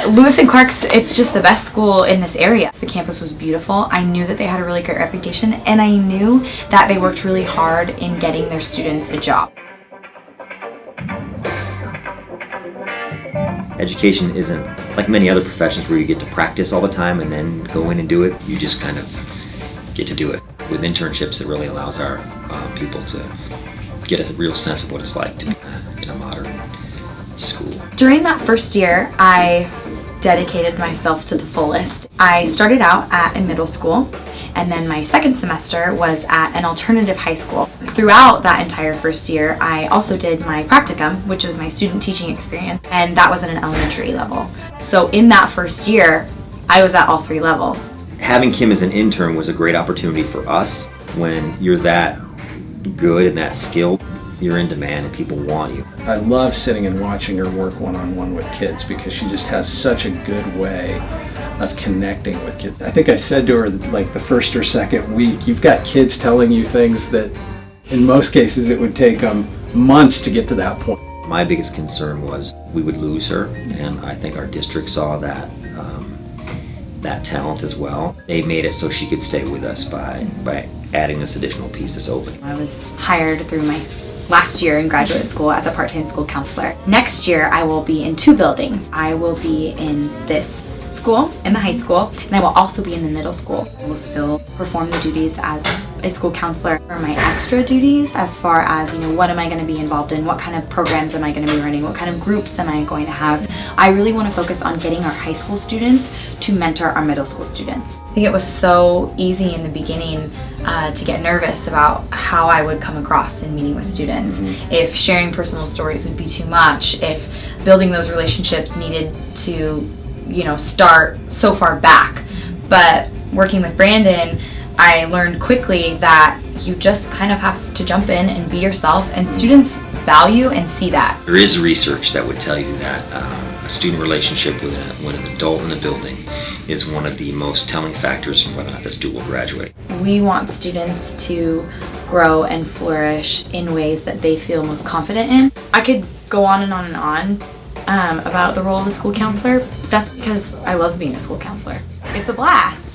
Lewis and Clark's, it's just the best school in this area. The campus was beautiful. I knew that they had a really great reputation, and I knew that they worked really hard in getting their students a job. Education isn't like many other professions where you get to practice all the time and then go in and do it. You just kind of get to do it. With internships, it really allows our people to get a real sense of what it's like to be in a modern school. During that first year, I dedicated myself to the fullest. I started out at a middle school, and then my second semester was at an alternative high school. Throughout that entire first year, I also did my practicum, which was my student teaching experience, and that was at an elementary level. So in that first year, I was at all three levels. Having Kim as an intern was a great opportunity for us. When you're that good and that skilled, you're in demand and people want you. I love sitting and watching her work one-on-one with kids because she just has such a good way of connecting with kids. I think I said to her like the first or second week, you've got kids telling you things that in most cases it would take them months to get to that point. My biggest concern was we would lose her, and I think our district saw that that talent as well. They made it so she could stay with us by adding this additional piece that's open. I was hired through my last year in graduate school as a part-time school counselor. Next year, I will be in two buildings. I will be in this school, in the high school, and I will also be in the middle school. I will still perform the duties as a school counselor. For my extra duties, as far as, what am I going to be involved in? What kind of programs am I going to be running? What kind of groups am I going to have? I really want to focus on getting our high school students to mentor our middle school students. I think it was so easy in the beginning to get nervous about how I would come across in meeting with students. If sharing personal stories would be too much, if building those relationships needed to start so far back. But working with Brandon, I learned quickly that you just kind of have to jump in and be yourself, and students value and see that. There is research that would tell you that a student relationship with an adult in the building is one of the most telling factors in whether or not the student will graduate. We want students to grow and flourish in ways that they feel most confident in. I could go on and on and on about the role of a school counselor. That's because I love being a school counselor. It's a blast.